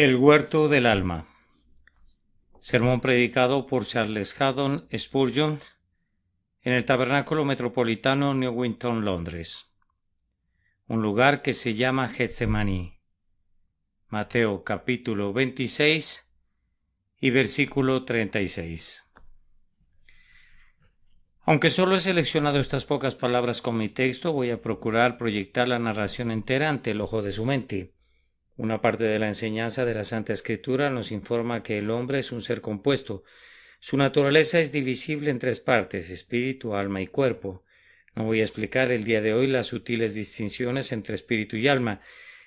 El huerto del alma. Sermón predicado por Charles Haddon Spurgeon en el Tabernáculo Metropolitano Newington, Londres. Un lugar que se llama Getsemaní. Mateo capítulo 26 y versículo 36. Aunque solo he seleccionado estas pocas palabras con mi texto, voy a procurar proyectar la narración entera ante el ojo de su mente. Una parte de la enseñanza de la Santa Escritura nos informa que el hombre es un ser compuesto. Su naturaleza es divisible en tres partes: espíritu, alma y cuerpo. No voy a explicar el día de hoy las sutiles distinciones entre espíritu y alma,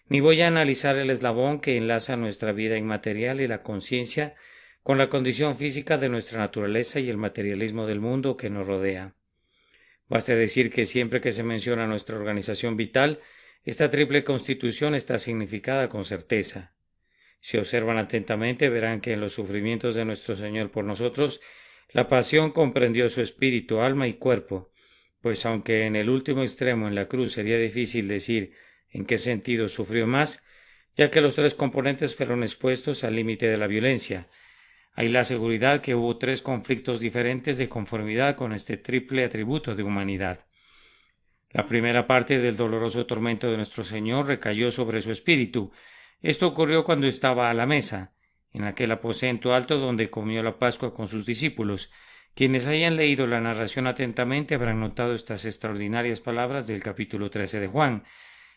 ni voy a analizar el eslabón que enlaza nuestra vida inmaterial y la conciencia con la condición física de nuestra naturaleza y el materialismo del mundo que nos rodea. Basta decir que siempre que se menciona nuestra organización vital, esta triple constitución está significada con certeza. Si observan atentamente, verán que en los sufrimientos de nuestro Señor por nosotros, la pasión comprendió su espíritu, alma y cuerpo, pues aunque en el último extremo en la cruz sería difícil decir en qué sentido sufrió más, ya que los tres componentes fueron expuestos al límite de la violencia, hay la seguridad que hubo tres conflictos diferentes de conformidad con este triple atributo de humanidad. La primera parte del doloroso tormento de nuestro Señor recayó sobre su espíritu. Esto ocurrió cuando estaba a la mesa, en aquel aposento alto donde comió la Pascua con sus discípulos. Quienes hayan leído la narración atentamente habrán notado estas extraordinarias palabras del capítulo 13 de Juan.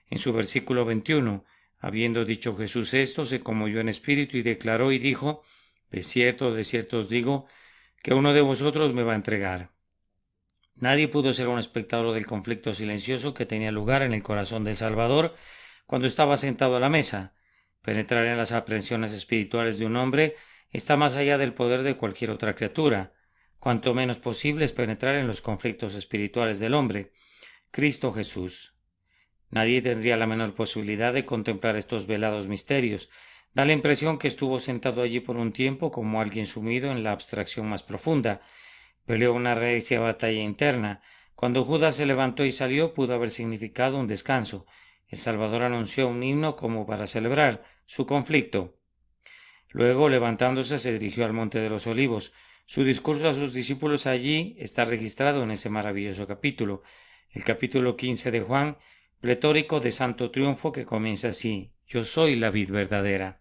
En su versículo 21, habiendo dicho Jesús esto, se conmovió en espíritu y declaró y dijo: de cierto os digo, que uno de vosotros me va a entregar. Nadie pudo ser un espectador del conflicto silencioso que tenía lugar en el corazón del Salvador cuando estaba sentado a la mesa. Penetrar en las aprensiones espirituales de un hombre está más allá del poder de cualquier otra criatura. Cuanto menos posible es penetrar en los conflictos espirituales del hombre. Cristo Jesús. Nadie tendría la menor posibilidad de contemplar estos velados misterios. Da la impresión que estuvo sentado allí por un tiempo como alguien sumido en la abstracción más profunda. Peleó una recia batalla interna. Cuando Judas se levantó y salió, pudo haber significado un descanso. El Salvador anunció un himno como para celebrar su conflicto. Luego, levantándose, se dirigió al Monte de los Olivos. Su discurso a sus discípulos allí está registrado en ese maravilloso capítulo. El capítulo 15 de Juan, pletórico de santo triunfo, que comienza así: Yo soy la vid verdadera.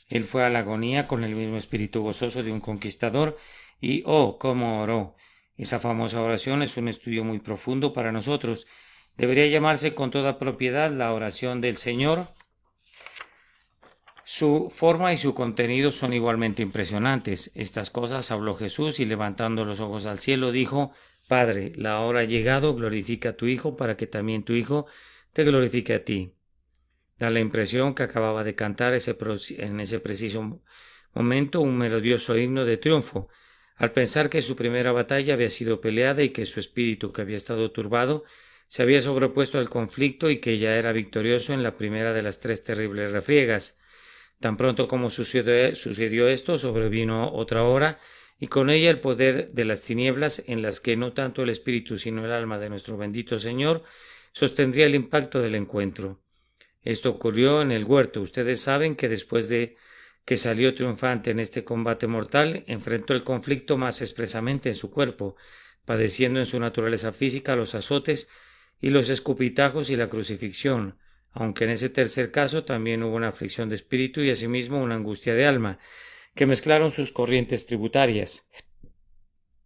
Él fue a la agonía con el mismo espíritu gozoso de un conquistador y ¡oh, cómo oró! Esa famosa oración es un estudio muy profundo para nosotros. Debería llamarse con toda propiedad la oración del Señor. Su forma y su contenido son igualmente impresionantes. Estas cosas habló Jesús y levantando los ojos al cielo dijo: Padre, la hora ha llegado, glorifica a tu Hijo para que también tu Hijo te glorifique a ti. Da la impresión que acababa de cantar en ese preciso momento un melodioso himno de triunfo, al pensar que su primera batalla había sido peleada y que su espíritu, que había estado turbado, se había sobrepuesto al conflicto y que ya era victorioso en la primera de las tres terribles refriegas. Tan pronto como sucedió esto, sobrevino otra hora, y con ella el poder de las tinieblas, en las que no tanto el espíritu sino el alma de nuestro bendito Señor sostendría el impacto del encuentro. Esto ocurrió en el huerto. Ustedes saben que después de que salió triunfante en este combate mortal, enfrentó el conflicto más expresamente en su cuerpo, padeciendo en su naturaleza física los azotes y los escupitajos y la crucifixión, aunque en ese tercer caso también hubo una aflicción de espíritu y asimismo una angustia de alma, que mezclaron sus corrientes tributarias.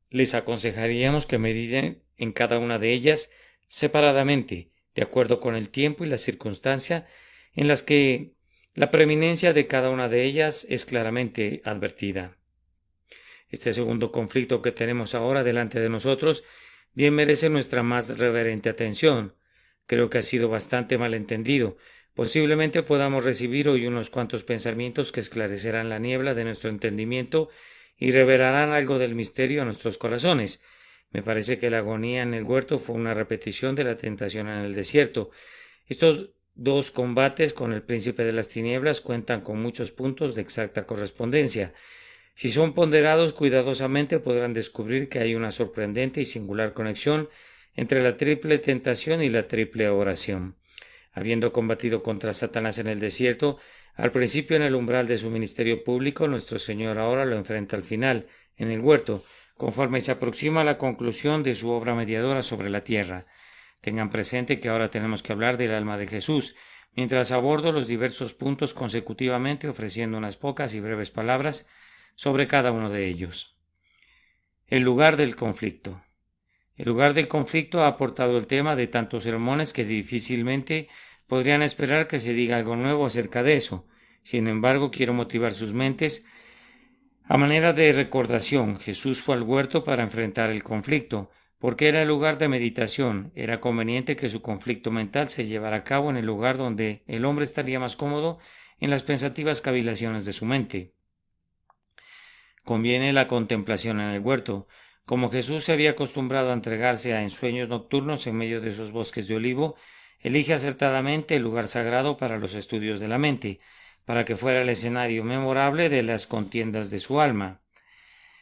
Les aconsejaríamos que mediten en cada una de ellas separadamente, de acuerdo con el tiempo y la circunstancia en las que la preeminencia de cada una de ellas es claramente advertida. Este segundo conflicto que tenemos ahora delante de nosotros bien merece nuestra más reverente atención. Creo que ha sido bastante malentendido. Posiblemente podamos recibir hoy unos cuantos pensamientos que esclarecerán la niebla de nuestro entendimiento y revelarán algo del misterio a nuestros corazones. Me parece que la agonía en el huerto fue una repetición de la tentación en el desierto. Estos dos combates con el príncipe de las tinieblas cuentan con muchos puntos de exacta correspondencia. Si son ponderados cuidadosamente, podrán descubrir que hay una sorprendente y singular conexión entre la triple tentación y la triple oración. Habiendo combatido contra Satanás en el desierto, Al principio en el umbral de su ministerio público, nuestro Señor ahora lo enfrenta al final, en el huerto, conforme se aproxima a la conclusión de su obra mediadora sobre la tierra. Tengan presente que ahora tenemos que hablar del alma de Jesús, mientras abordo los diversos puntos consecutivamente, ofreciendo unas pocas y breves palabras sobre cada uno de ellos. El lugar del conflicto. El lugar del conflicto ha aportado el tema de tantos sermones que difícilmente podrían esperar que se diga algo nuevo acerca de eso. Sin embargo, quiero motivar sus mentes a manera de recordación. Jesús fue al huerto para enfrentar el conflicto, porque era el lugar de meditación. Era conveniente que su conflicto mental se llevara a cabo en el lugar donde el hombre estaría más cómodo en las pensativas cavilaciones de su mente. Conviene la contemplación en el huerto. Como Jesús se había acostumbrado a entregarse a ensueños nocturnos en medio de esos bosques de olivo, elige acertadamente el lugar sagrado para los estudios de la mente, para que fuera el escenario memorable de las contiendas de su alma.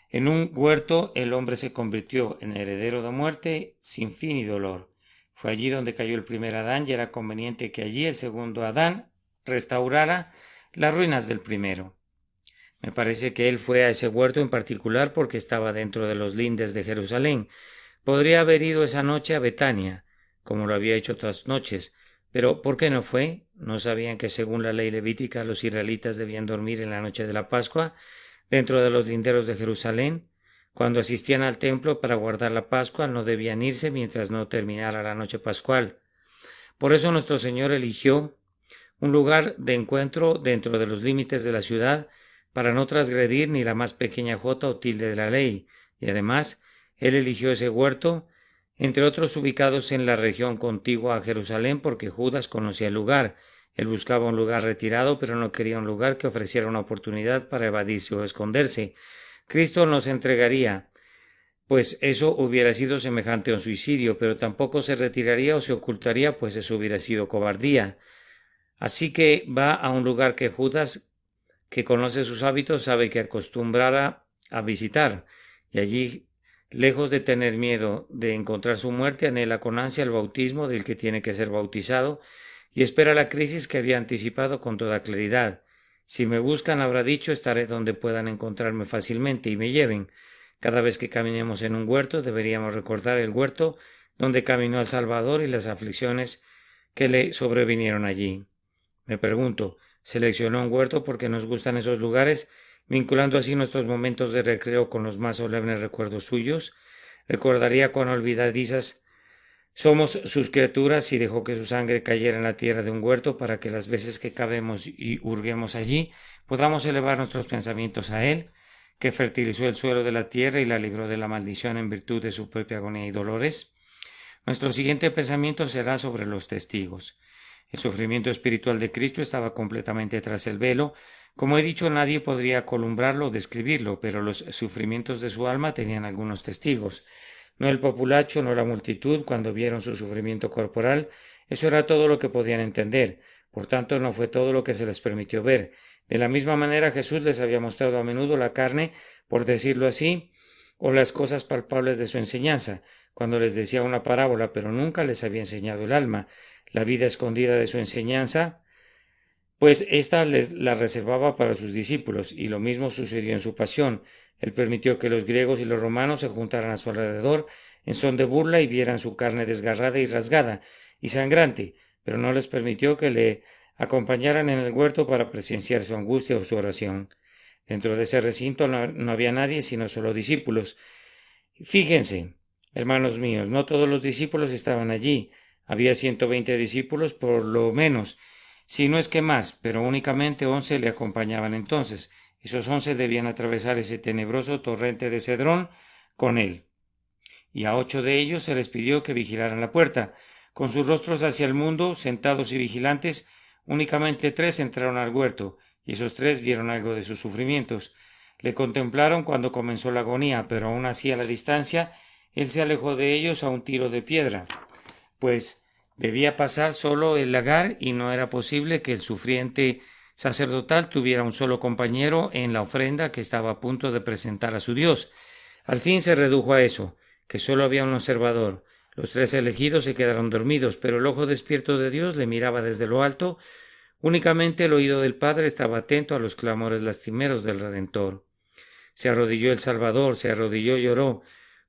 En un huerto el hombre se convirtió en heredero de muerte sin fin y dolor. Fue allí donde cayó el primer Adán y era conveniente que allí el segundo Adán restaurara las ruinas del primero. Me parece que él fue a ese huerto en particular porque estaba dentro de los lindes de Jerusalén. Podría haber ido esa noche a Betania, como lo había hecho otras noches, pero ¿por qué no fue? ¿No sabían que según la ley levítica los israelitas debían dormir en la noche de la Pascua dentro de los linderos de Jerusalén? Cuando asistían al templo para guardar la Pascua no debían irse mientras no terminara la noche pascual. Por eso nuestro Señor eligió un lugar de encuentro dentro de los límites de la ciudad para no transgredir ni la más pequeña jota o tilde de la ley, y además él eligió ese huerto, entre otros ubicados en la región contigua a Jerusalén, porque Judas conocía el lugar. Él buscaba un lugar retirado, pero no quería un lugar que ofreciera una oportunidad para evadirse o esconderse. Cristo nos entregaría, pues eso hubiera sido semejante a un suicidio, pero tampoco se retiraría o se ocultaría, pues eso hubiera sido cobardía. Así que va a un lugar que Judas, que conoce sus hábitos, sabe que acostumbrará a visitar, y allí, lejos de tener miedo de encontrar su muerte, anhela con ansia el bautismo del que tiene que ser bautizado, y espera la crisis que había anticipado con toda claridad. Si me buscan, habrá dicho, estaré donde puedan encontrarme fácilmente y me lleven. Cada vez que caminemos en un huerto, deberíamos recordar el huerto donde caminó el Salvador y las aflicciones que le sobrevinieron allí. Me pregunto, ¿seleccionó un huerto porque nos gustan esos lugares, vinculando así nuestros momentos de recreo con los más solemnes recuerdos suyos? ¿Recordaría cuán olvidadizas somos sus criaturas si dejó que su sangre cayera en la tierra de un huerto para que las veces que cabemos y hurguemos allí podamos elevar nuestros pensamientos a él, que fertilizó el suelo de la tierra y la libró de la maldición en virtud de su propia agonía y dolores? Nuestro siguiente pensamiento será sobre los testigos. El sufrimiento espiritual de Cristo estaba completamente tras el velo. Como he dicho, nadie podría columbrarlo o describirlo, pero los sufrimientos de su alma tenían algunos testigos. No el populacho, no la multitud, cuando vieron su sufrimiento corporal, eso era todo lo que podían entender. Por tanto, no fue todo lo que se les permitió ver. De la misma manera, Jesús les había mostrado a menudo la carne, por decirlo así, o las cosas palpables de su enseñanza, cuando les decía una parábola, pero nunca les había enseñado el alma, la vida escondida de su enseñanza, pues ésta la reservaba para sus discípulos, y lo mismo sucedió en su pasión. Él permitió que los griegos y los romanos se juntaran a su alrededor en son de burla y vieran su carne desgarrada y rasgada y sangrante, pero no les permitió que le acompañaran en el huerto para presenciar su angustia o su oración. Dentro de ese recinto no había nadie sino solo discípulos. Fíjense, hermanos míos, no todos los discípulos estaban allí. Había 120 discípulos por lo menos, si no es que más, pero únicamente 11 le acompañaban entonces. Esos 11 debían atravesar ese tenebroso torrente de Cedrón con él. Y a 8 de ellos se les pidió que vigilaran la puerta. Con sus rostros hacia el mundo, sentados y vigilantes, únicamente 3 entraron al huerto, y esos 3 vieron algo de sus sufrimientos. Le contemplaron cuando comenzó la agonía, pero aún así a la distancia, él se alejó de ellos a un tiro de piedra, pues debía pasar solo el lagar y no era posible que el sufriente sacerdotal tuviera un solo compañero en la ofrenda que estaba a punto de presentar a su Dios. Al fin se redujo a eso, que solo había un observador. Los 3 elegidos se quedaron dormidos, pero el ojo despierto de Dios le miraba desde lo alto, Únicamente el oído del Padre estaba atento a los clamores lastimeros del Redentor. Se arrodilló el Salvador, se arrodilló y lloró,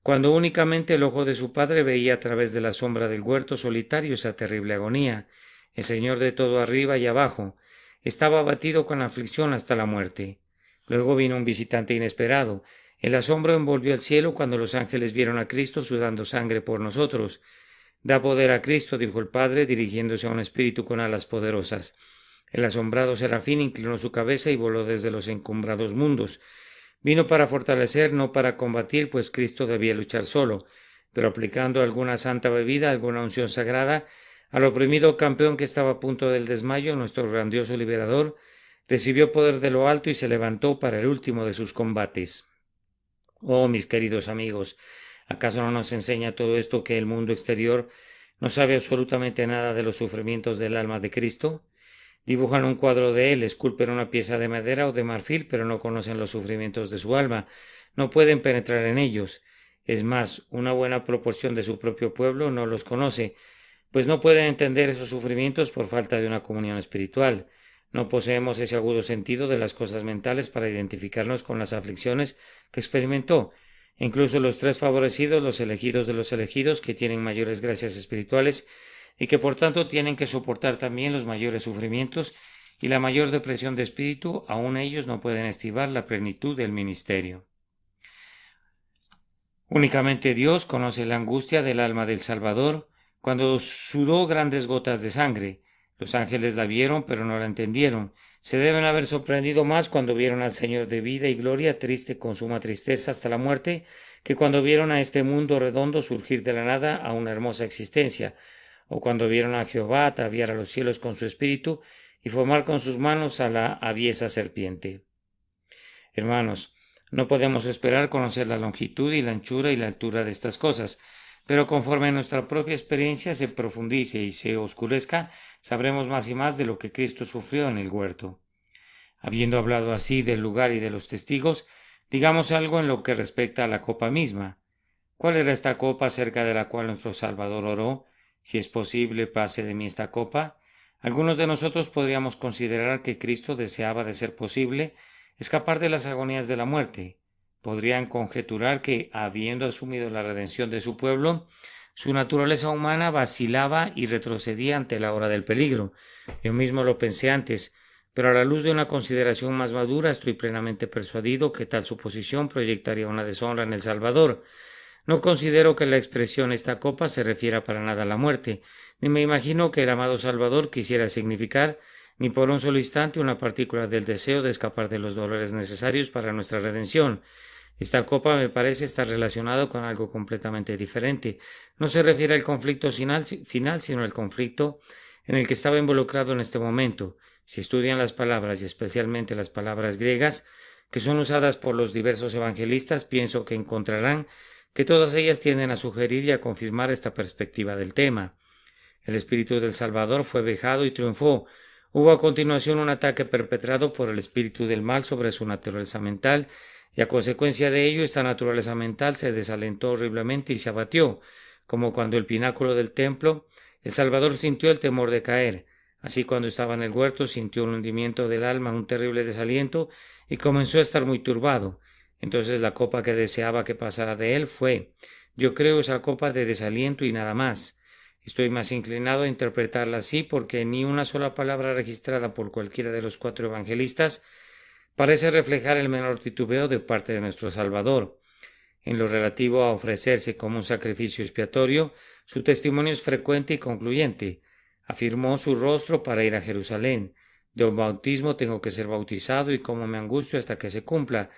cuando únicamente el ojo de su Padre veía a través de la sombra del huerto solitario esa terrible agonía. El Señor de todo arriba y abajo estaba abatido con aflicción hasta la muerte. Luego vino un visitante inesperado. El asombro envolvió el cielo cuando los ángeles vieron a Cristo sudando sangre por nosotros. Da poder a Cristo, dijo el Padre, dirigiéndose a un espíritu con alas poderosas. El asombrado serafín inclinó su cabeza y voló desde los encumbrados mundos. Vino para fortalecer, no para combatir, pues Cristo debía luchar solo, pero aplicando alguna santa bebida, alguna unción sagrada, al oprimido campeón que estaba a punto del desmayo, nuestro grandioso liberador recibió poder de lo alto y se levantó para el último de sus combates. Oh, mis queridos amigos, ¿acaso no nos enseña todo esto que el mundo exterior no sabe absolutamente nada de los sufrimientos del alma de Cristo? Dibujan un cuadro de él, esculpen una pieza de madera o de marfil, pero no conocen los sufrimientos de su alma, no pueden penetrar en ellos. Es más, una buena proporción de su propio pueblo no los conoce, pues no pueden entender esos sufrimientos por falta de una comunión espiritual. No poseemos ese agudo sentido de las cosas mentales para identificarnos con las aflicciones que experimentó. Incluso los tres favorecidos, los elegidos de los elegidos, que tienen mayores gracias espirituales y que por tanto tienen que soportar también los mayores sufrimientos y la mayor depresión de espíritu, aun ellos no pueden estimar la plenitud del ministerio. Únicamente Dios conoce la angustia del alma del Salvador cuando sudó grandes gotas de sangre. Los ángeles la vieron, pero no la entendieron. Se deben haber sorprendido más cuando vieron al Señor de vida y gloria triste con suma tristeza hasta la muerte, que cuando vieron a este mundo redondo surgir de la nada a una hermosa existencia, o cuando vieron a Jehová ataviar a los cielos con su espíritu y formar con sus manos a la aviesa serpiente. Hermanos, no podemos esperar conocer la longitud y la anchura y la altura de estas cosas, pero conforme nuestra propia experiencia se profundice y se oscurezca, sabremos más y más de lo que Cristo sufrió en el huerto. Habiendo hablado así del lugar y de los testigos, digamos algo en lo que respecta a la copa misma. ¿Cuál era esta copa cerca de la cual nuestro Salvador oró? Si es posible, pase de mí esta copa. Algunos de nosotros podríamos considerar que Cristo deseaba, de ser posible, escapar de las agonías de la muerte. Podrían conjeturar que, habiendo asumido la redención de su pueblo, su naturaleza humana vacilaba y retrocedía ante la hora del peligro. Yo mismo lo pensé antes, pero a la luz de una consideración más madura estoy plenamente persuadido que tal suposición proyectaría una deshonra en el Salvador. No considero que la expresión esta copa se refiera para nada a la muerte, ni me imagino que el amado Salvador quisiera significar ni por un solo instante una partícula del deseo de escapar de los dolores necesarios para nuestra redención. Esta copa me parece estar relacionado con algo completamente diferente. No se refiere al conflicto final, sino al conflicto en el que estaba involucrado en este momento. Si estudian las palabras, y especialmente las palabras griegas, que son usadas por los diversos evangelistas, pienso que encontrarán que todas ellas tienden a sugerir y a confirmar esta perspectiva del tema. El espíritu del Salvador fue vejado y triunfó. Hubo a continuación un ataque perpetrado por el espíritu del mal sobre su naturaleza mental, y a consecuencia de ello esta naturaleza mental se desalentó horriblemente y se abatió, como cuando el pináculo del templo, el Salvador sintió el temor de caer. Así cuando estaba en el huerto sintió un hundimiento del alma, un terrible desaliento, y comenzó a estar muy turbado. Entonces la copa que deseaba que pasara de él fue, yo creo, esa copa de desaliento y nada más. Estoy más inclinado a interpretarla así porque ni una sola palabra registrada por cualquiera de los cuatro evangelistas parece reflejar el menor titubeo de parte de nuestro Salvador. En lo relativo a ofrecerse como un sacrificio expiatorio, su testimonio es frecuente y concluyente. Afirmó su rostro para ir a Jerusalén. De un bautismo tengo que ser bautizado y cómo me angustio hasta que se cumpla.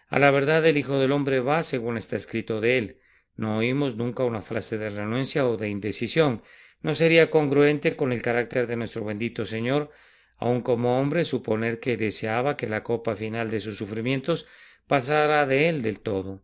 A la verdad el Hijo del Hombre va según está escrito de él. No oímos nunca una frase de renuencia o de indecisión. No sería congruente con el carácter de nuestro bendito Señor, aun como hombre, suponer que deseaba que la copa final de sus sufrimientos pasara de él del todo.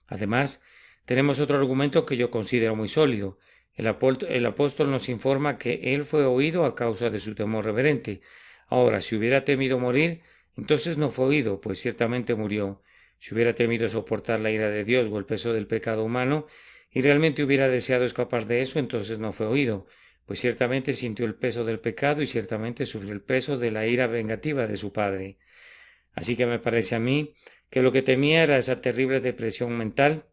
Además, tenemos otro argumento que yo considero muy sólido. El apóstol nos informa que él fue oído a causa de su temor reverente. Ahora, si hubiera temido morir, entonces no fue oído, pues ciertamente murió. Si hubiera temido soportar la ira de Dios o el peso del pecado humano, y realmente hubiera deseado escapar de eso, entonces no fue oído, pues ciertamente sintió el peso del pecado y ciertamente sufrió el peso de la ira vengativa de su padre. Así que me parece a mí que lo que temía era esa terrible depresión mental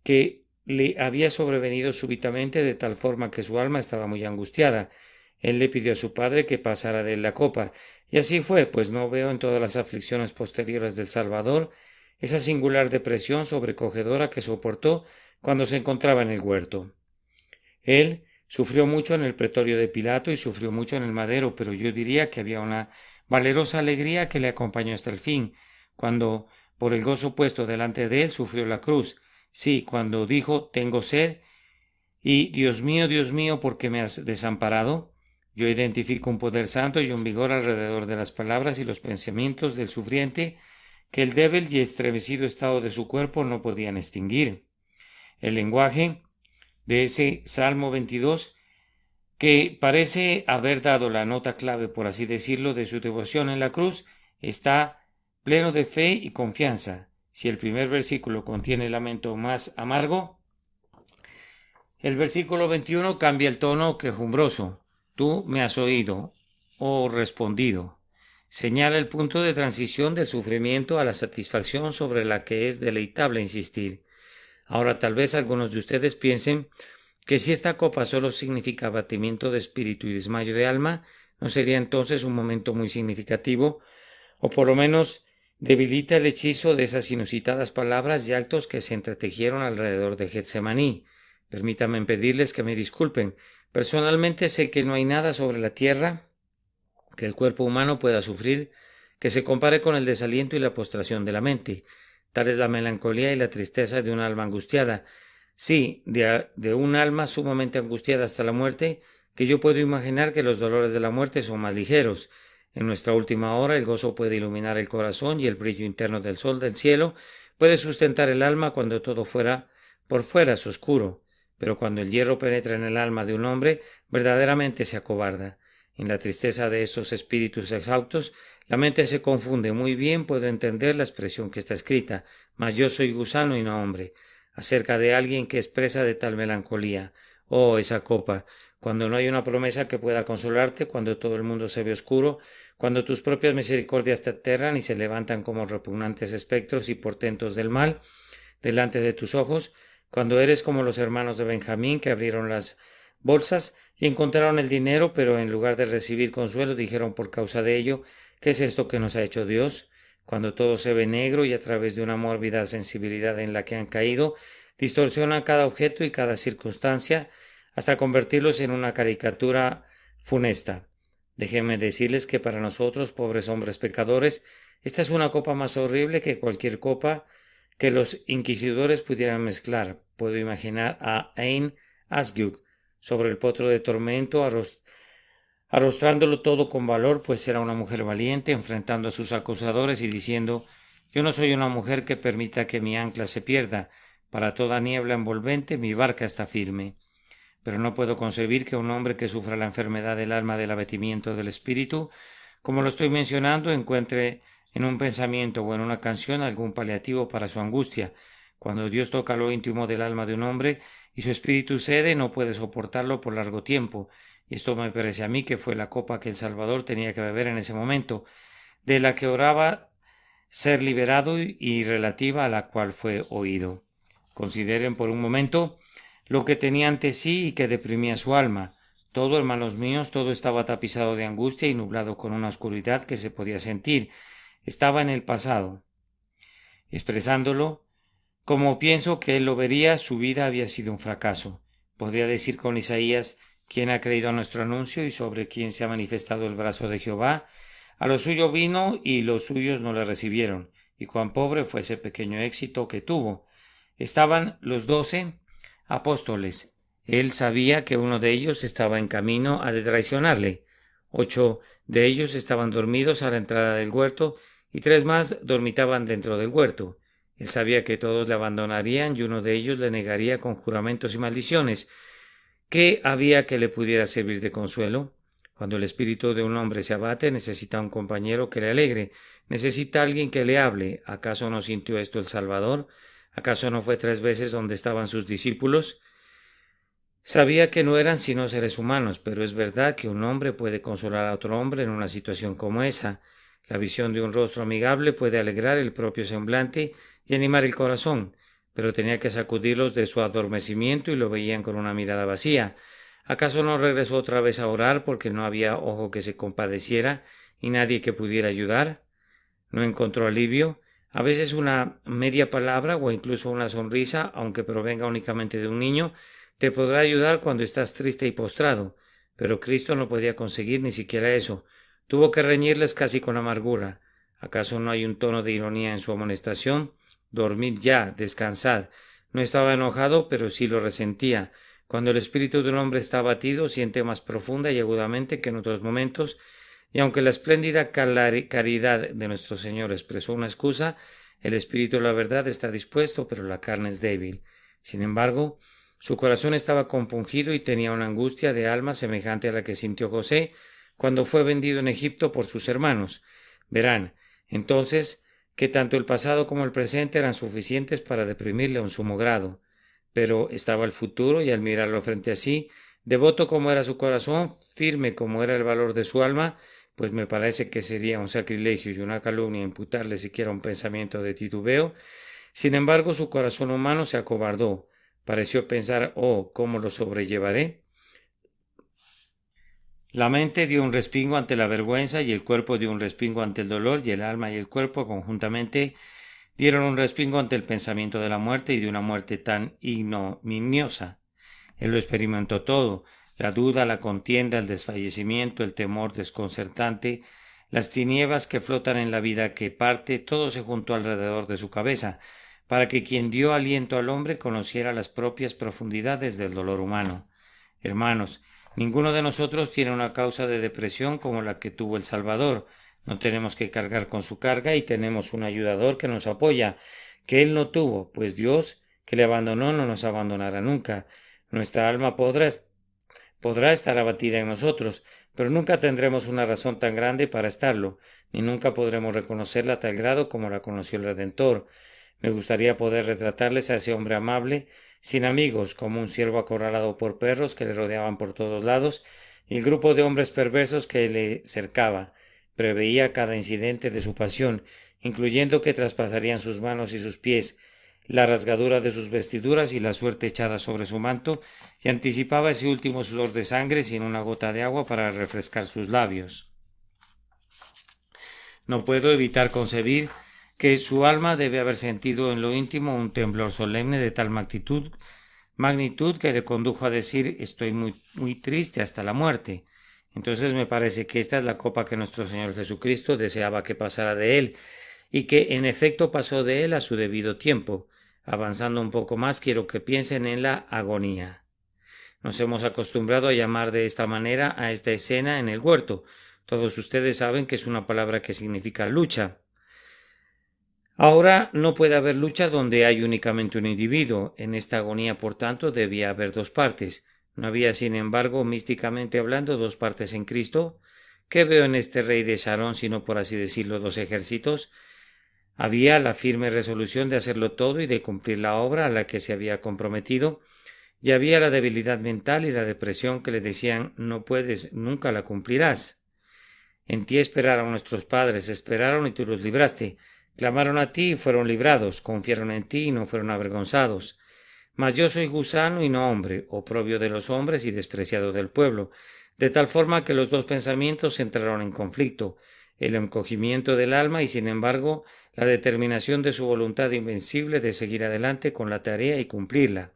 que le había sobrevenido súbitamente de tal forma que su alma estaba muy angustiada. Él le pidió a su padre que pasara de él la copa, y así fue, pues no veo en todas las aflicciones posteriores del Salvador esa singular depresión sobrecogedora que soportó cuando se encontraba en el huerto. Él sufrió mucho en el pretorio de Pilato y sufrió mucho en el madero, pero yo diría que había una valerosa alegría que le acompañó hasta el fin, cuando, por el gozo puesto delante de él, sufrió la cruz. Sí, cuando dijo tengo sed y Dios mío, ¿por qué me has desamparado? Yo identifico un poder santo y un vigor alrededor de las palabras y los pensamientos del sufriente que el débil y estremecido estado de su cuerpo no podían extinguir. El lenguaje de ese Salmo 22, que parece haber dado la nota clave, por así decirlo, de su devoción en la cruz, está pleno de fe y confianza. Si el primer versículo contiene el lamento más amargo, el versículo 21 cambia el tono quejumbroso. Tú me has oído, o respondido. Señala el punto de transición del sufrimiento a la satisfacción sobre la que es deleitable insistir. Ahora tal vez algunos de ustedes piensen que si esta copa solo significa abatimiento de espíritu y desmayo de alma, ¿no sería entonces un momento muy significativo? O por lo menos debilita el hechizo de esas inusitadas palabras y actos que se entretejieron alrededor de Getsemaní. Permítanme pedirles que me disculpen. Personalmente sé que no hay nada sobre la tierra que el cuerpo humano pueda sufrir que se compare con el desaliento y la postración de la mente. Tal es la melancolía y la tristeza de un alma angustiada. Sí, de un alma sumamente angustiada hasta la muerte, que yo puedo imaginar que los dolores de la muerte son más ligeros. En nuestra última hora el gozo puede iluminar el corazón y el brillo interno del sol del cielo puede sustentar el alma cuando todo por fuera es oscuro. Pero cuando el hierro penetra en el alma de un hombre, verdaderamente se acobarda. En la tristeza de estos espíritus exhaustos, la mente se confunde. Muy bien puedo entender la expresión que está escrita, mas yo soy gusano y no hombre, acerca de alguien que expresa de tal melancolía. Oh, esa copa, cuando no hay una promesa que pueda consolarte, cuando todo el mundo se ve oscuro, cuando tus propias misericordias te aterran y se levantan como repugnantes espectros y portentos del mal delante de tus ojos, cuando eres como los hermanos de Benjamín que abrieron las bolsas y encontraron el dinero, pero en lugar de recibir consuelo dijeron por causa de ello, ¿qué es esto que nos ha hecho Dios? Cuando todo se ve negro y a través de una mórbida sensibilidad en la que han caído, distorsionan cada objeto y cada circunstancia hasta convertirlos en una caricatura funesta. Déjenme decirles que para nosotros, pobres hombres pecadores, esta es una copa más horrible que cualquier copa que los inquisidores pudieran mezclar. Puedo imaginar a Ain Asgyug sobre el potro de tormento, arrostrándolo todo con valor, pues era una mujer valiente, enfrentando a sus acusadores y diciendo: yo no soy una mujer que permita que mi ancla se pierda. Para toda niebla envolvente mi barca está firme. Pero no puedo concebir que un hombre que sufra la enfermedad del alma del abatimiento del espíritu, como lo estoy mencionando, encuentre en un pensamiento o en una canción algún paliativo para su angustia. Cuando Dios toca lo íntimo del alma de un hombre y su espíritu cede, no puede soportarlo por largo tiempo. Y esto me parece a mí que fue la copa que el Salvador tenía que beber en ese momento, de la que oraba ser liberado y relativa a la cual fue oído. Consideren por un momento lo que tenía ante sí y que deprimía su alma. Todo, hermanos míos, todo estaba tapizado de angustia y nublado con una oscuridad que se podía sentir. Estaba en el pasado. Expresándolo, como pienso que él lo vería, su vida había sido un fracaso. Podría decir con Isaías: ¿quién ha creído a nuestro anuncio y sobre quién se ha manifestado el brazo de Jehová? A lo suyo vino y los suyos no le recibieron. Y cuán pobre fue ese pequeño éxito que tuvo. Estaban los 12 apóstoles. Él sabía que uno de ellos estaba en camino a traicionarle. 8 de ellos estaban dormidos a la entrada del huerto y 3 más dormitaban dentro del huerto. Él sabía que todos le abandonarían y uno de ellos le negaría con juramentos y maldiciones. ¿Qué había que le pudiera servir de consuelo? Cuando el espíritu de un hombre se abate, necesita un compañero que le alegre, necesita alguien que le hable. ¿Acaso no sintió esto el Salvador? ¿Acaso no fue 3 veces donde estaban sus discípulos? Sabía que no eran sino seres humanos, pero es verdad que un hombre puede consolar a otro hombre en una situación como esa. La visión de un rostro amigable puede alegrar el propio semblante y animar el corazón, pero tenía que sacudirlos de su adormecimiento y lo veían con una mirada vacía. ¿Acaso no regresó otra vez a orar porque no había ojo que se compadeciera y nadie que pudiera ayudar? ¿No encontró alivio? A veces una media palabra o incluso una sonrisa, aunque provenga únicamente de un niño, te podrá ayudar cuando estás triste y postrado. Pero Cristo no podía conseguir ni siquiera eso. Tuvo que reñirles casi con amargura. ¿Acaso no hay un tono de ironía en su amonestación? Dormid ya, descansad. No estaba enojado, pero sí lo resentía. Cuando el espíritu de un hombre está abatido, siente más profunda y agudamente que en otros momentos, y aunque la espléndida caridad de nuestro Señor expresó una excusa, el espíritu de la verdad está dispuesto, pero la carne es débil. Sin embargo, su corazón estaba compungido y tenía una angustia de alma semejante a la que sintió José cuando fue vendido en Egipto por sus hermanos. Verán, entonces, que tanto el pasado como el presente eran suficientes para deprimirle a un sumo grado. Pero estaba el futuro y al mirarlo frente a sí, devoto como era su corazón, firme como era el valor de su alma, pues me parece que sería un sacrilegio y una calumnia imputarle siquiera un pensamiento de titubeo. Sin embargo, su corazón humano se acobardó. Pareció pensar, oh, ¿cómo lo sobrellevaré? La mente dio un respingo ante la vergüenza y el cuerpo dio un respingo ante el dolor y el alma y el cuerpo conjuntamente dieron un respingo ante el pensamiento de la muerte y de una muerte tan ignominiosa. Él lo experimentó todo, la duda, la contienda, el desfallecimiento, el temor desconcertante, las tinieblas que flotan en la vida que parte, todo se juntó alrededor de su cabeza, para que quien dio aliento al hombre conociera las propias profundidades del dolor humano. Hermanos, ninguno de nosotros tiene una causa de depresión como la que tuvo el Salvador. No tenemos que cargar con su carga y tenemos un ayudador que nos apoya, que él no tuvo, pues Dios, que le abandonó, no nos abandonará nunca. Nuestra alma podrá estar abatida en nosotros, pero nunca tendremos una razón tan grande para estarlo, ni nunca podremos reconocerla a tal grado como la conoció el Redentor. Me gustaría poder retratarles a ese hombre amable, sin amigos, como un ciervo acorralado por perros que le rodeaban por todos lados, y el grupo de hombres perversos que le cercaba. Preveía cada incidente de su pasión, incluyendo que traspasarían sus manos y sus pies, la rasgadura de sus vestiduras y la suerte echada sobre su manto, y anticipaba ese último sudor de sangre sin una gota de agua para refrescar sus labios. No puedo evitar concebir que su alma debe haber sentido en lo íntimo un temblor solemne de tal magnitud que le condujo a decir estoy muy triste hasta la muerte. Entonces me parece que esta es la copa que nuestro Señor Jesucristo deseaba que pasara de él, y que en efecto pasó de él a su debido tiempo. Avanzando un poco más, quiero que piensen en la agonía. Nos hemos acostumbrado a llamar de esta manera a esta escena en el huerto. Todos ustedes saben que es una palabra que significa lucha. Ahora no puede haber lucha donde hay únicamente un individuo. En esta agonía, por tanto, debía haber dos partes. ¿No había, sin embargo, místicamente hablando, dos partes en Cristo? ¿Qué veo en este rey de Sharon, sino por así decirlo, dos ejércitos? Había la firme resolución de hacerlo todo y de cumplir la obra a la que se había comprometido, y había la debilidad mental y la depresión que le decían no puedes, nunca la cumplirás. En ti esperaron nuestros padres, esperaron y tú los libraste, clamaron a ti y fueron librados, confiaron en ti y no fueron avergonzados. Mas yo soy gusano y no hombre, oprobio de los hombres y despreciado del pueblo, de tal forma que los dos pensamientos entraron en conflicto, el encogimiento del alma y sin embargo la determinación de su voluntad invencible de seguir adelante con la tarea y cumplirla.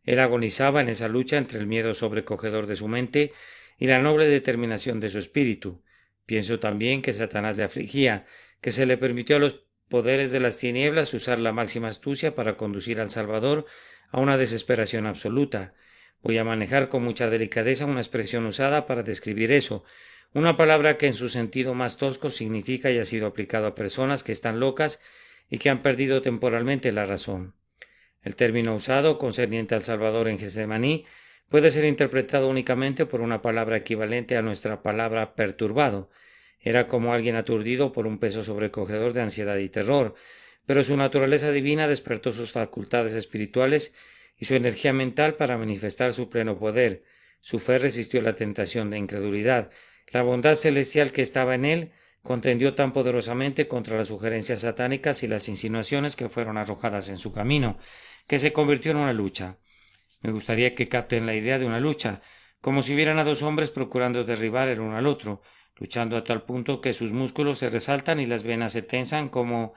Él agonizaba en esa lucha entre el miedo sobrecogedor de su mente y la noble determinación de su espíritu. Pienso también que Satanás le afligía, que se le permitió a los poderes de las tinieblas usar la máxima astucia para conducir al Salvador a una desesperación absoluta. Voy a manejar con mucha delicadeza una expresión usada para describir eso, una palabra que en su sentido más tosco significa y ha sido aplicado a personas que están locas y que han perdido temporalmente la razón. El término usado concerniente al Salvador en Getsemaní puede ser interpretado únicamente por una palabra equivalente a nuestra palabra perturbado. Era como alguien aturdido por un peso sobrecogedor de ansiedad y terror, pero su naturaleza divina despertó sus facultades espirituales y su energía mental para manifestar su pleno poder. Su fe resistió la tentación de incredulidad. La bondad celestial que estaba en él contendió tan poderosamente contra las sugerencias satánicas y las insinuaciones que fueron arrojadas en su camino, que se convirtió en una lucha. Me gustaría que capten la idea de una lucha, como si vieran a dos hombres procurando derribar el uno al otro, luchando a tal punto que sus músculos se resaltan y las venas se tensan como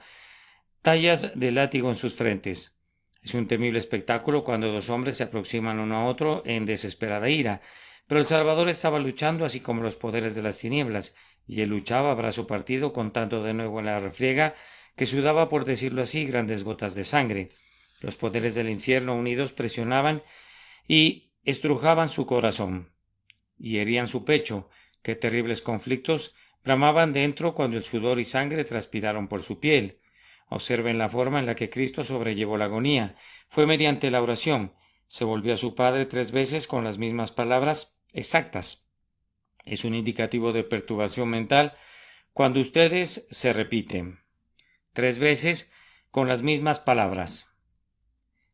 tallas de látigo en sus frentes. Es un temible espectáculo cuando dos hombres se aproximan uno a otro en desesperada ira, pero el Salvador estaba luchando así como los poderes de las tinieblas, y él luchaba a brazo partido con tanto de nuevo en la refriega que sudaba, por decirlo así, grandes gotas de sangre. Los poderes del infierno unidos presionaban y estrujaban su corazón, y herían su pecho, que terribles conflictos bramaban dentro cuando el sudor y sangre transpiraron por su piel. Observen la forma en la que Cristo sobrellevó la agonía. Fue mediante la oración. Se volvió a su Padre 3 veces con las mismas palabras exactas. Es un indicativo de perturbación mental cuando ustedes se repiten 3 veces con las mismas palabras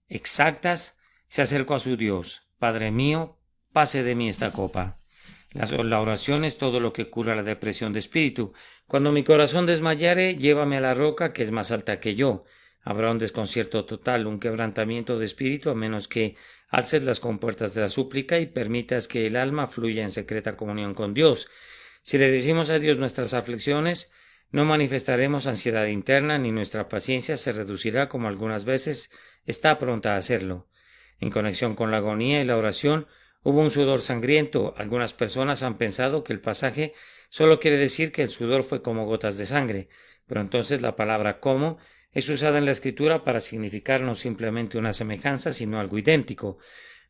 exactas. Se acercó a su Dios. Padre mío, pase de mí esta copa. La oración es todo lo que cura la depresión de espíritu. Cuando mi corazón desmayare, llévame a la roca que es más alta que yo. Habrá un desconcierto total, un quebrantamiento de espíritu, a menos que alces las compuertas de la súplica y permitas que el alma fluya en secreta comunión con Dios. Si le decimos a Dios nuestras aflicciones, no manifestaremos ansiedad interna, ni nuestra paciencia se reducirá como algunas veces está pronta a hacerlo. En conexión con la agonía y la oración, hubo un sudor sangriento. Algunas personas han pensado que el pasaje solo quiere decir que el sudor fue como gotas de sangre, pero entonces la palabra como es usada en la Escritura para significar no simplemente una semejanza, sino algo idéntico.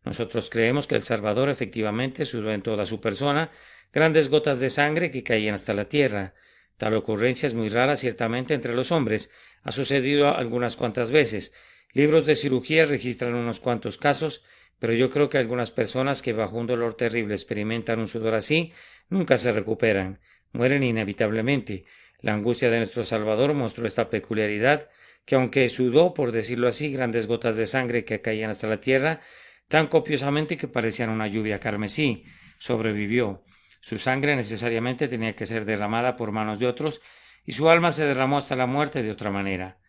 Nosotros creemos que el Salvador efectivamente sudó en toda su persona grandes gotas de sangre que caían hasta la tierra. Tal ocurrencia es muy rara ciertamente entre los hombres. Ha sucedido algunas cuantas veces. Libros de cirugía registran unos cuantos casos, pero yo creo que algunas personas que bajo un dolor terrible experimentan un sudor así nunca se recuperan, mueren inevitablemente. La angustia de nuestro Salvador mostró esta peculiaridad, que aunque sudó, por decirlo así, grandes gotas de sangre que caían hasta la tierra, tan copiosamente que parecían una lluvia carmesí, sobrevivió. Su sangre necesariamente tenía que ser derramada por manos de otros, y su alma se derramó hasta la muerte de otra manera.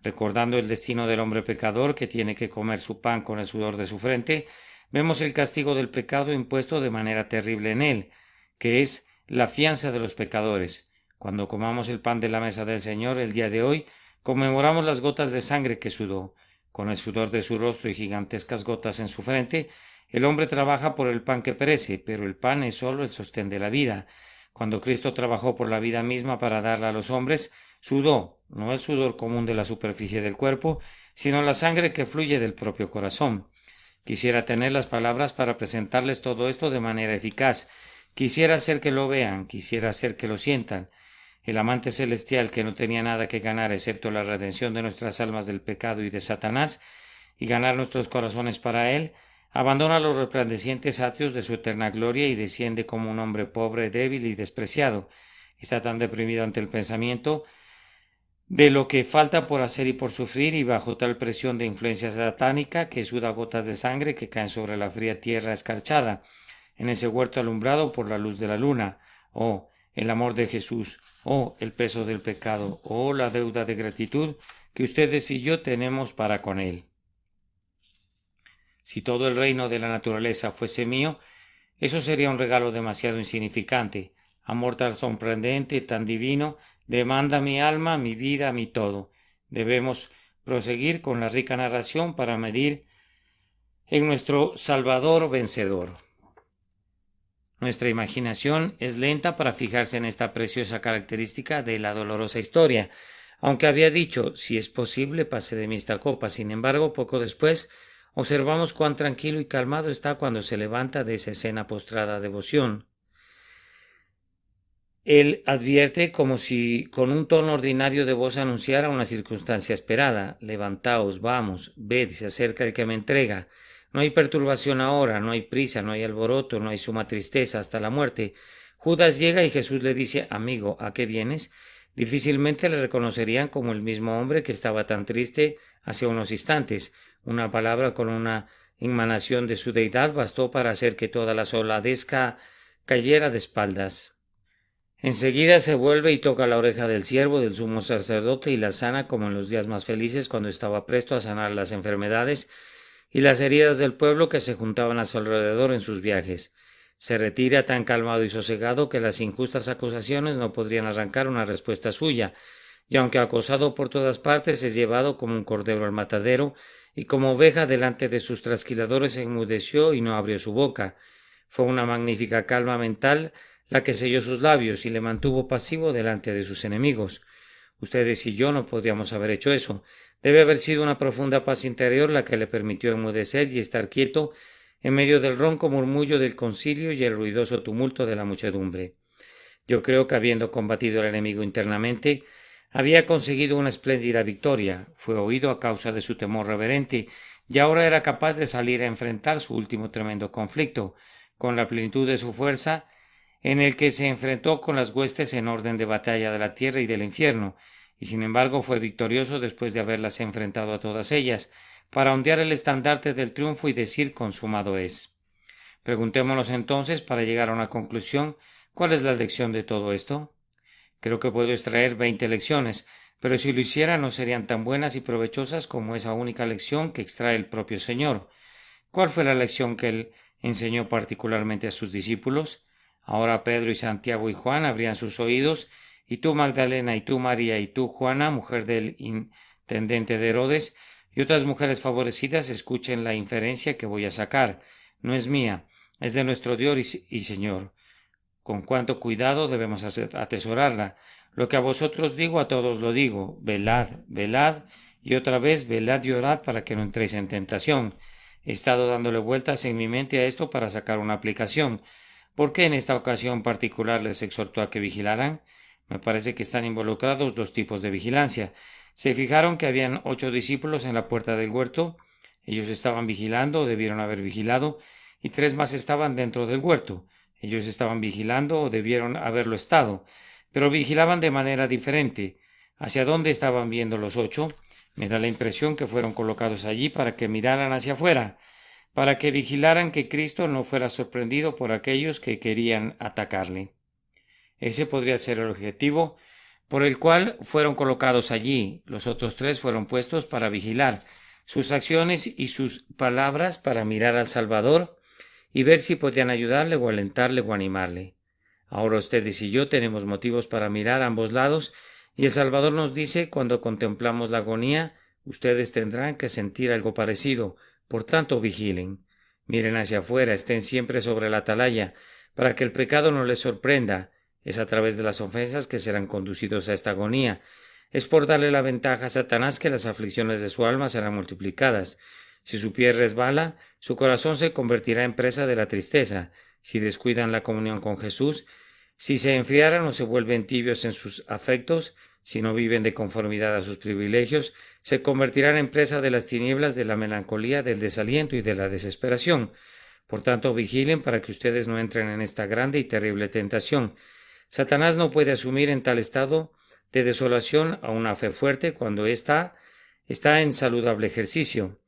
Recordando el destino del hombre pecador que tiene que comer su pan con el sudor de su frente, vemos el castigo del pecado impuesto de manera terrible en él, que es la fianza de los pecadores. Cuando comamos el pan de la mesa del Señor el día de hoy, conmemoramos las gotas de sangre que sudó. Con el sudor de su rostro y gigantescas gotas en su frente, el hombre trabaja por el pan que perece, pero el pan es sólo el sostén de la vida. Cuando Cristo trabajó por la vida misma para darla a los hombres, sudó, no el sudor común de la superficie del cuerpo, sino la sangre que fluye del propio corazón. Quisiera tener las palabras para presentarles todo esto de manera eficaz. Quisiera hacer que lo vean, quisiera hacer que lo sientan. El amante celestial, que no tenía nada que ganar excepto la redención de nuestras almas del pecado y de Satanás, y ganar nuestros corazones para él, abandona los resplandecientes atrios de su eterna gloria y desciende como un hombre pobre, débil y despreciado. Está tan deprimido ante el pensamiento de lo que falta por hacer y por sufrir, y bajo tal presión de influencia satánica que suda gotas de sangre que caen sobre la fría tierra escarchada, en ese huerto alumbrado por la luz de la luna. Oh, el amor de Jesús, oh, el peso del pecado, oh, la deuda de gratitud que ustedes y yo tenemos para con él. Si todo el reino de la naturaleza fuese mío, eso sería un regalo demasiado insignificante. Amor tan sorprendente, tan divino, demanda mi alma, mi vida, mi todo. Debemos proseguir con la rica narración para medir en nuestro Salvador vencedor. Nuestra imaginación es lenta para fijarse en esta preciosa característica de la dolorosa historia. Aunque había dicho, si es posible, pase de mí esta copa. Sin embargo, poco después, observamos cuán tranquilo y calmado está cuando se levanta de esa escena postrada devoción. Él advierte como si con un tono ordinario de voz anunciara una circunstancia esperada. Levantaos, vamos, ved, se acerca el que me entrega. No hay perturbación ahora, no hay prisa, no hay alboroto, no hay suma tristeza hasta la muerte. Judas llega y Jesús le dice, amigo, ¿a qué vienes? Difícilmente le reconocerían como el mismo hombre que estaba tan triste hace unos instantes. Una palabra con una emanación de su deidad bastó para hacer que toda la soldadesca cayera de espaldas. Enseguida se vuelve y toca la oreja del siervo del sumo sacerdote y la sana como en los días más felices, cuando estaba presto a sanar las enfermedades y las heridas del pueblo que se juntaban a su alrededor en sus viajes. Se retira tan calmado y sosegado que las injustas acusaciones no podrían arrancar una respuesta suya, y aunque acosado por todas partes es llevado como un cordero al matadero, y como oveja delante de sus trasquiladores se enmudeció y no abrió su boca. Fue una magnífica calma mental la que selló sus labios y le mantuvo pasivo delante de sus enemigos. Ustedes y yo no podríamos haber hecho eso. Debe haber sido una profunda paz interior la que le permitió enmudecer y estar quieto en medio del ronco murmullo del concilio y el ruidoso tumulto de la muchedumbre. Yo creo que, habiendo combatido al enemigo internamente, había conseguido una espléndida victoria. Fue oído a causa de su temor reverente, y ahora era capaz de salir a enfrentar su último tremendo conflicto, con la plenitud de su fuerza, en el que se enfrentó con las huestes en orden de batalla de la tierra y del infierno, y sin embargo fue victorioso después de haberlas enfrentado a todas ellas, para ondear el estandarte del triunfo y decir consumado es. Preguntémonos entonces, para llegar a una conclusión, ¿cuál es la lección de todo esto? Creo que puedo extraer 20 lecciones, pero si lo hiciera no serían tan buenas y provechosas como esa única lección que extrae el propio Señor. ¿Cuál fue la lección que él enseñó particularmente a sus discípulos? Ahora Pedro y Santiago y Juan abrían sus oídos, y tú, Magdalena, y tú, María, y tú, Juana, mujer del intendente de Herodes, y otras mujeres favorecidas, escuchen la inferencia que voy a sacar. No es mía, es de nuestro Dios y Señor. Con cuánto cuidado debemos atesorarla. Lo que a vosotros digo, a todos lo digo. Velad, velad, y otra vez velad y orad para que no entréis en tentación. He estado dándole vueltas en mi mente a esto para sacar una aplicación. ¿Por qué en esta ocasión particular les exhortó a que vigilaran? Me parece que están involucrados dos tipos de vigilancia. ¿Se fijaron que habían 8 discípulos en la puerta del huerto? Ellos estaban vigilando, o debieron haber vigilado, y 3 más estaban dentro del huerto. Ellos estaban vigilando o debieron haberlo estado, pero vigilaban de manera diferente. ¿Hacia dónde estaban viendo los 8? Me da la impresión que fueron colocados allí para que miraran hacia afuera, para que vigilaran que Cristo no fuera sorprendido por aquellos que querían atacarle. Ese podría ser el objetivo por el cual fueron colocados allí. Los otros 3 fueron puestos para vigilar sus acciones y sus palabras, para mirar al Salvador y ver si podían ayudarle o alentarle o animarle. Ahora ustedes y yo tenemos motivos para mirar a ambos lados, y el Salvador nos dice, cuando contemplamos la agonía, ustedes tendrán que sentir algo parecido, por tanto vigilen. Miren hacia afuera, estén siempre sobre la atalaya, para que el pecado no les sorprenda. Es a través de las ofensas que serán conducidos a esta agonía. Es por darle la ventaja a Satanás que las aflicciones de su alma serán multiplicadas. Si su pie resbala, su corazón se convertirá en presa de la tristeza. Si descuidan la comunión con Jesús, si se enfriaran o se vuelven tibios en sus afectos, si no viven de conformidad a sus privilegios, se convertirán en presa de las tinieblas, de la melancolía, del desaliento y de la desesperación. Por tanto, vigilen para que ustedes no entren en esta grande y terrible tentación. Satanás no puede asumir en tal estado de desolación a una fe fuerte cuando ésta está en saludable ejercicio.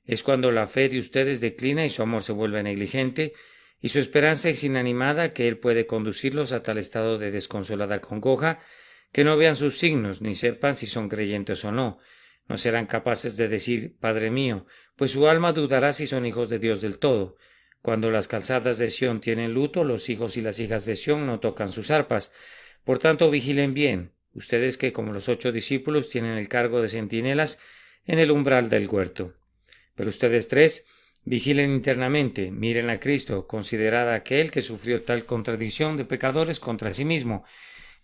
Es cuando la fe de ustedes declina y su amor se vuelve negligente y su esperanza es inanimada, que él puede conducirlos a tal estado de desconsolada congoja que no vean sus signos ni sepan si son creyentes o no. No serán capaces de decir Padre mío, pues su alma dudará si son hijos de Dios del todo. Cuando las calzadas de Sión tienen luto, los hijos y las hijas de Sión no tocan sus arpas. Por tanto, vigilen bien, ustedes que, como los 8 discípulos, tienen el cargo de centinelas en el umbral del huerto. Pero ustedes 3, vigilen internamente, miren a Cristo, considerad a aquel que sufrió tal contradicción de pecadores contra sí mismo.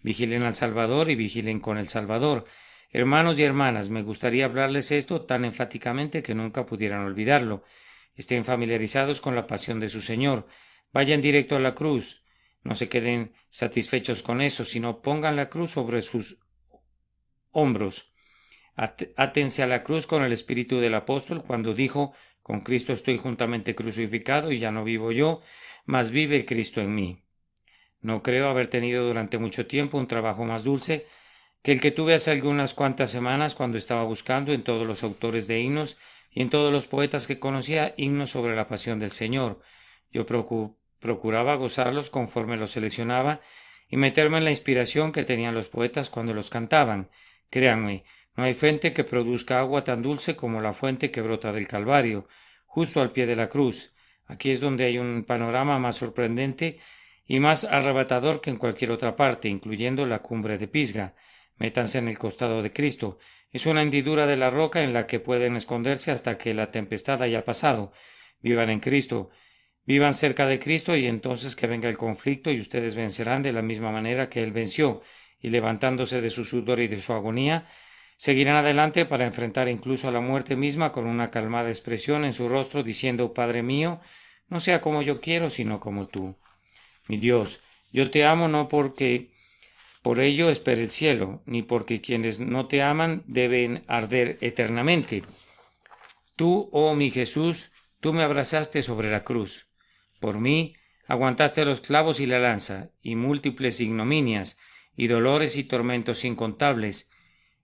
Vigilen al Salvador y vigilen con el Salvador. Hermanos y hermanas, me gustaría hablarles esto tan enfáticamente que nunca pudieran olvidarlo. Estén familiarizados con la pasión de su Señor. Vayan directo a la cruz. No se queden satisfechos con eso, sino pongan la cruz sobre sus hombros. Átense a la cruz con el espíritu del apóstol cuando dijo: con Cristo estoy juntamente crucificado y ya no vivo yo, mas vive Cristo en mí. No creo haber tenido durante mucho tiempo un trabajo más dulce que el que tuve hace algunas cuantas semanas cuando estaba buscando en todos los autores de himnos y en todos los poetas que conocía himnos sobre la pasión del Señor. Yo procuraba gozarlos conforme los seleccionaba y meterme en la inspiración que tenían los poetas cuando los cantaban. Créanme, no hay fuente que produzca agua tan dulce como la fuente que brota del Calvario, justo al pie de la cruz. Aquí es donde hay un panorama más sorprendente y más arrebatador que en cualquier otra parte, incluyendo la cumbre de Pisga. Métanse en el costado de Cristo. Es una hendidura de la roca en la que pueden esconderse hasta que la tempestad haya pasado. Vivan en Cristo. Vivan cerca de Cristo y entonces que venga el conflicto y ustedes vencerán de la misma manera que Él venció, y levantándose de su sudor y de su agonía, seguirán adelante para enfrentar incluso a la muerte misma con una calmada expresión en su rostro, diciendo: Padre mío, no sea como yo quiero, sino como tú. Mi Dios, yo te amo no porque por ello espere el cielo, ni porque quienes no te aman deben arder eternamente. Tú, oh mi Jesús, tú me abrazaste sobre la cruz. Por mí aguantaste los clavos y la lanza, y múltiples ignominias, y dolores y tormentos incontables,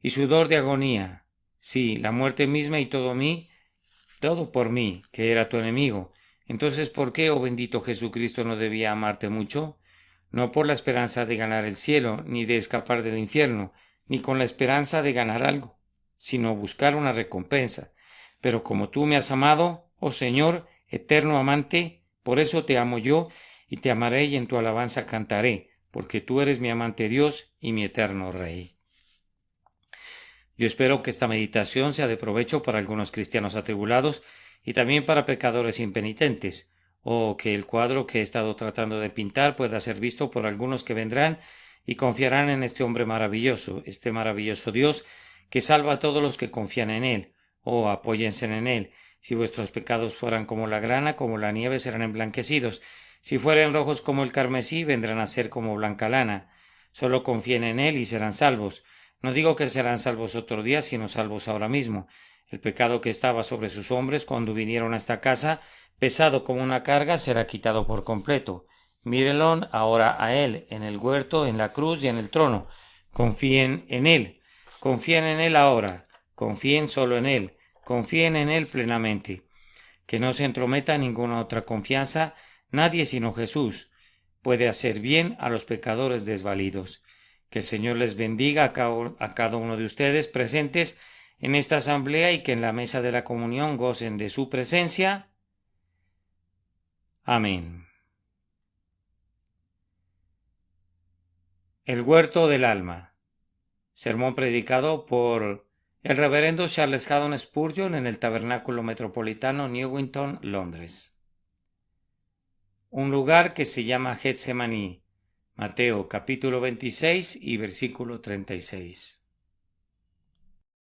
y sudor de agonía. Sí, la muerte misma y todo por mí, que era tu enemigo. Entonces, ¿por qué, oh bendito Jesucristo, no debía amarte mucho? No por la esperanza de ganar el cielo, ni de escapar del infierno, ni con la esperanza de ganar algo, sino buscar una recompensa. Pero como tú me has amado, oh Señor, eterno amante, por eso te amo yo, y te amaré y en tu alabanza cantaré, porque tú eres mi amante Dios y mi eterno Rey. Yo espero que esta meditación sea de provecho para algunos cristianos atribulados y también para pecadores impenitentes, o que el cuadro que he estado tratando de pintar pueda ser visto por algunos que vendrán y confiarán en este hombre maravilloso, este maravilloso Dios que salva a todos los que confían en Él. Oh, apóyense en Él. Si vuestros pecados fueran como la grana, como la nieve, serán emblanquecidos. Si fueren rojos como el carmesí, vendrán a ser como blanca lana. Solo confíen en Él y serán salvos. No digo que serán salvos otro día, sino salvos ahora mismo. El pecado que estaba sobre sus hombres cuando vinieron a esta casa, pesado como una carga, será quitado por completo. Mírenlo ahora a Él, en el huerto, en la cruz y en el trono. Confíen en Él. Confíen en Él ahora. Confíen solo en Él. Confíen en Él plenamente. Que no se entrometa ninguna otra confianza, nadie sino Jesús puede hacer bien a los pecadores desvalidos. Que el Señor les bendiga a cada uno de ustedes presentes en esta asamblea y que en la mesa de la comunión gocen de su presencia. Amén. El huerto del alma. Sermón predicado por el reverendo Charles Haddon Spurgeon en el Tabernáculo Metropolitano, Newington, Londres. Un lugar que se llama Getsemaní. Mateo capítulo 26 y versículo 36.